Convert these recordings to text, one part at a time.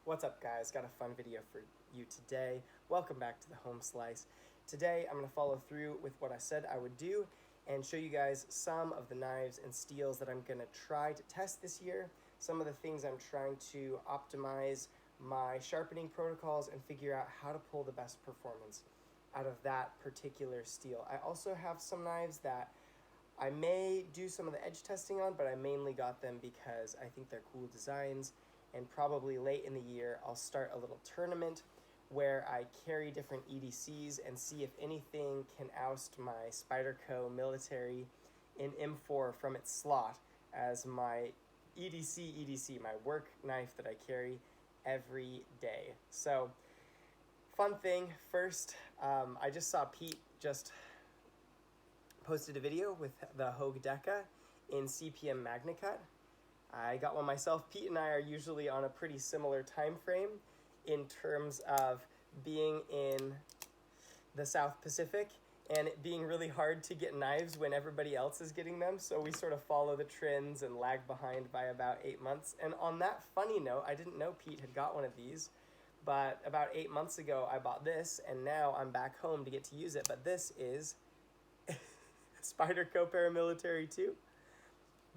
What's up, guys? Got a fun video for you today. Welcome back to the Home Slice. Today I'm going to follow through with what I said I would do and show you guys some of the knives and steels that I'm going to try to test this year, some of the things I'm trying to optimize my sharpening protocols and figure out how to pull the best performance out of that particular steel. I also have some knives that I may do some of the edge testing on, but I mainly got them because I think they're cool designs, and probably late in the year I'll start a little tournament where I carry different EDCs and see if anything can oust my Spyderco Military in M4 from its slot as my EDC, my work knife that I carry every day. So, fun thing, first, I just saw Pete just posted a video with the Hogue Deca in CPM MagnaCut. I got one myself. Pete and I are usually on a pretty similar time frame in terms of being in the South Pacific and it being really hard to get knives when everybody else is getting them. So we sort of follow the trends and lag behind by about 8 months. And on that funny note, I didn't know Pete had got one of these, but about 8 months ago I bought this and now I'm back home to get to use it. But this is Spyderco Paramilitary 2.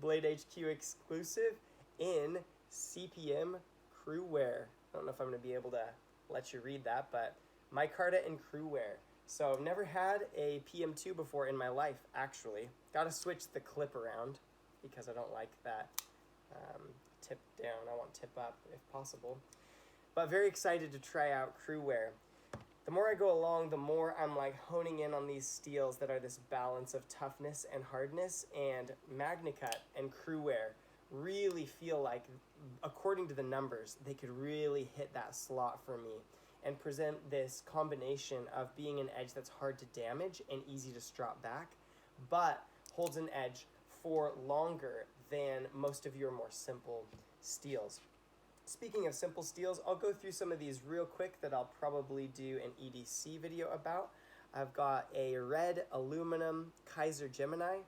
Blade HQ exclusive in CPM crew wear. I don't know if I'm going to be able to let you read that, but micarta and crew wear. So I've never had a PM2 before in my life, actually. Got to switch the clip around because I don't like that tip down. I want tip up if possible. But very excited to try out crew wear. The more I go along, the more I'm like honing in on these steels that are this balance of toughness and hardness, and MagnaCut and crew wear really feel like, according to the numbers, they could really hit that slot for me and present this combination of being an edge that's hard to damage and easy to strop back, but holds an edge for longer than most of your more simple steels. Speaking of simple steels, I'll go through some of these real quick that I'll probably do an EDC video about. I've got a red aluminum Kaiser Gemini.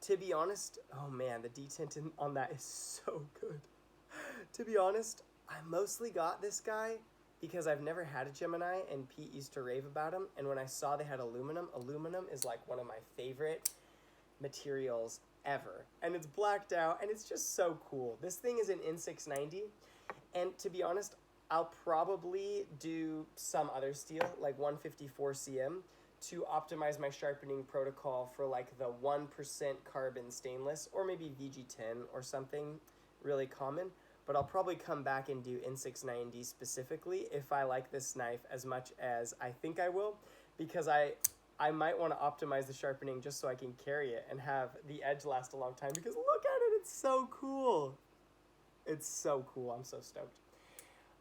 To be honest, oh man, the detent on that is so good. To be honest, I mostly got this guy because I've never had a Gemini and Pete used to rave about him. And when I saw they had aluminum, aluminum is like one of my favorite materials ever. And it's blacked out and it's just so cool. This thing is an N690. And to be honest, I'll probably do some other steel, like 154 cm, to optimize my sharpening protocol for like the 1% carbon stainless, or maybe VG10 or something really common. But I'll probably come back and do N690 specifically if I like this knife as much as I think I will, because I might want to optimize the sharpening just so I can carry it and have the edge last a long time, because look at it, it's so cool. It's so cool. I'm so stoked.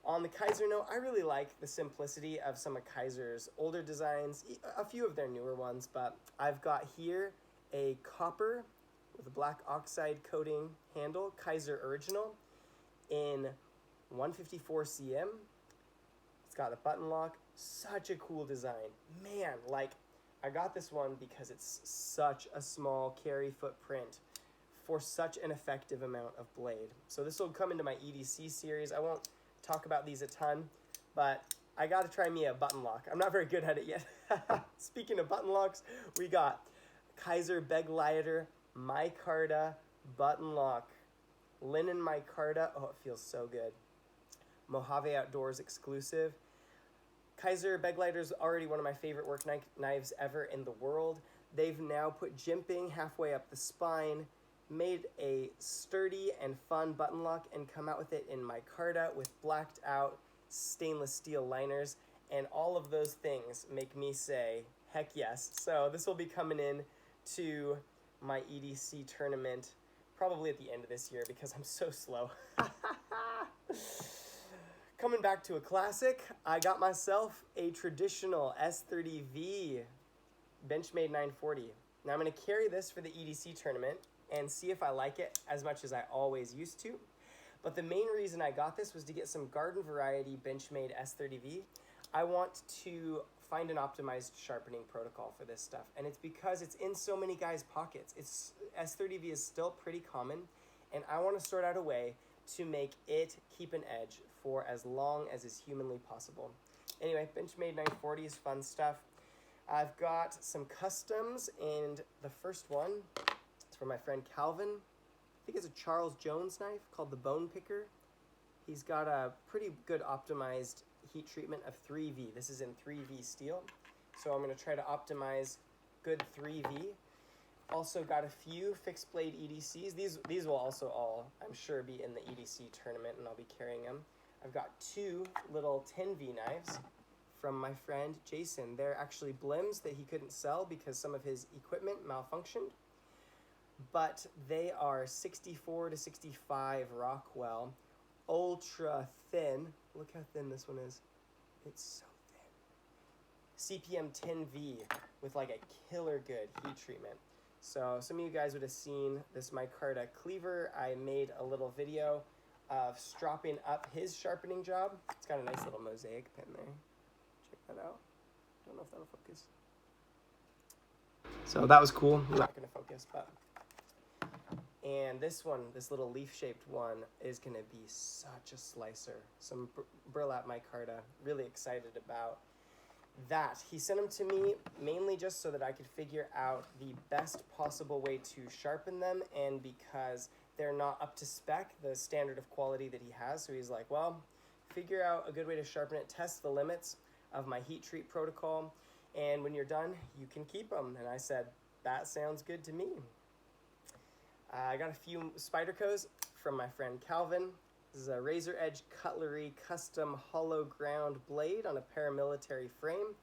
On the Kizer note, I really like the simplicity of some of Kaiser's older designs, a few of their newer ones, but I've got here a copper with a black oxide coating handle, Kaiser Original, in 154 cm. It's got a button lock. Such a cool design. Man, like, I got this one because it's such a small carry footprint for such an effective amount of blade. So this will come into my EDC series. I won't talk about these a ton, but I gotta try me a button lock. I'm not very good at it yet. Speaking of button locks, we got Kaiser Begleiter micarta button lock. Linen micarta, oh, it feels so good. Mojave Outdoors exclusive. Kaiser Begleiter is already one of my favorite work knives ever in the world. They've now put jimping halfway up the spine, made a sturdy and fun button lock, and come out with it in micarta with blacked out stainless steel liners, and all of those things make me say heck yes. So this will be coming in to my EDC tournament probably at the end of this year because I'm so slow. Coming back to a classic, I got myself a traditional S30V Benchmade 940. Now I'm going to carry this for the EDC tournament and see if I like it as much as I always used to. But the main reason I got this was to get some garden variety Benchmade S30V. I want to find an optimized sharpening protocol for this stuff, and it's because it's in so many guys' pockets. S30V is still pretty common, and I want to sort out a way to make it keep an edge for as long as is humanly possible. Anyway, Benchmade 940 is fun stuff. I've got some customs, and the first one is from my friend Calvin. I think it's a Charles Jones knife called the Bone Picker. He's got a pretty good optimized heat treatment of 3V. This is in 3V steel. So I'm going to try to optimize good 3V. Also got a few fixed blade EDCs. These will also all, I'm sure, be in the EDC tournament, and I'll be carrying them. I've got two little 10V knives from my friend Jason. They're actually blims that he couldn't sell because some of his equipment malfunctioned. But they are 64 to 65 Rockwell, ultra thin. Look how thin this one is. It's so thin. CPM 10V with like a killer good heat treatment. So some of you guys would have seen this micarta cleaver. I made a little video of stropping up his sharpening job. It's got a nice little mosaic pen there. Check that out. Don't know if that'll focus. So that was cool. I'm not going to focus, but... And this one, this little leaf-shaped one, is going to be such a slicer. Some burlap micarta. Really excited about that. He sent them to me mainly just so that I could figure out the best possible way to sharpen them, and because they're not up to spec, the standard of quality that he has. So he's like, well, figure out a good way to sharpen it, test the limits of my heat treat protocol, and when you're done, you can keep them. And I said, that sounds good to me. I got a few Spydercos from my friend Calvin. This is a razor edge cutlery custom hollow ground blade on a paramilitary frame.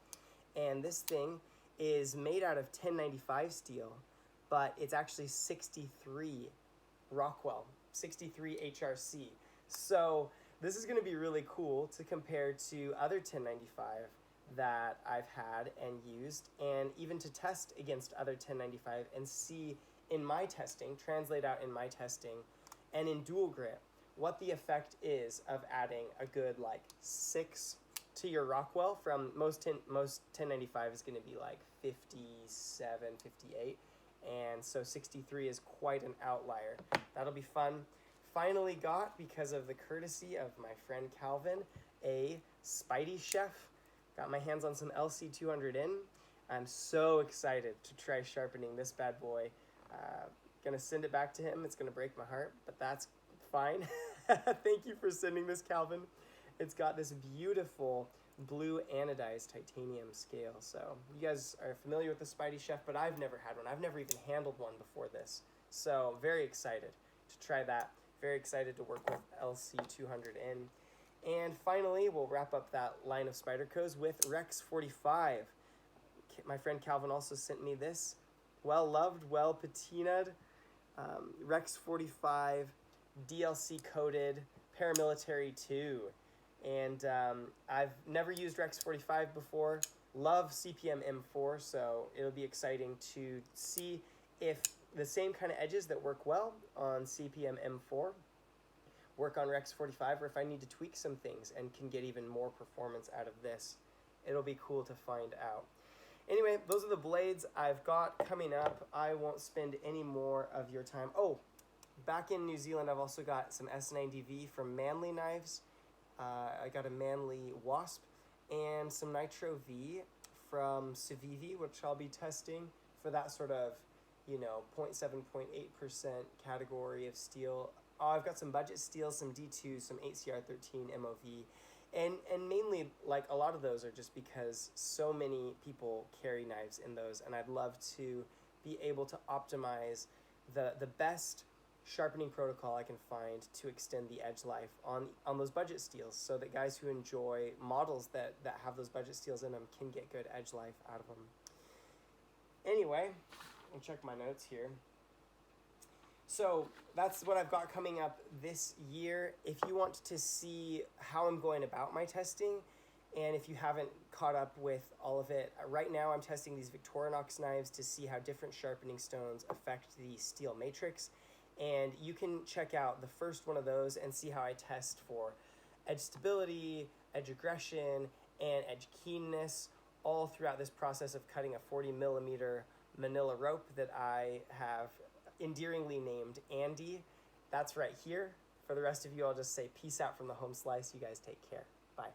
And this thing is made out of 1095 steel, but it's actually 63 Rockwell, 63 HRC. So this is going to be really cool to compare to other 1095 that I've had and used, and even to test against other 1095 and see in my testing, translate out in my testing, and in dual grit, what the effect is of adding a good like 6 to your Rockwell. From most 1095 is going to be like 57, 58, and so 63 is quite an outlier. That'll be fun. Finally got, because of the courtesy of my friend Calvin, a Spidey Chef. Got my hands on some LC200N. I'm so excited to try sharpening this bad boy. Gonna send it back to him. It's gonna break my heart, but that's fine. Thank you for sending this, Calvin. It's got this beautiful blue anodized titanium scale. So you guys are familiar with the Spidey Chef, but I've never had one. I've never even handled one before this. So very excited to try that. Very excited to work with LC200N. And finally, we'll wrap up that line of Spydercos with Rex 45. My friend Calvin also sent me this. Well loved, well patinaed, Rex 45, DLC coated, paramilitary 2. And I've never used Rex 45 before. Love CPM M4, so it'll be exciting to see if the same kind of edges that work well on CPM M4 work on Rex 45, or if I need to tweak some things and can get even more performance out of this. It'll be cool to find out. Anyway, those are the blades I've got coming up. I won't spend any more of your time. Oh, back in New Zealand, I've also got some S90V from Manly Knives. I got a Manly Wasp and some Nitro V from Civivi, which I'll be testing for that sort of, 0.7, 0.8% category of steel. Oh, I've got some budget steel, some D2, some 8CR13 MOV. And mainly, like, a lot of those are just because so many people carry knives in those, and I'd love to be able to optimize the best sharpening protocol I can find to extend the edge life on those budget steels, so that guys who enjoy models that have those budget steels in them can get good edge life out of them. Anyway, I'll check my notes here. So that's what I've got coming up this year. If you want to see how I'm going about my testing, and if you haven't caught up with all of it, right now I'm testing these Victorinox knives to see how different sharpening stones affect the steel matrix. And you can check out the first one of those and see how I test for edge stability, edge aggression, and edge keenness all throughout this process of cutting a 40 millimeter manila rope that I have endearingly named Andy. That's right here For the rest of you, I'll just say peace out from the home slice. You guys take care. Bye.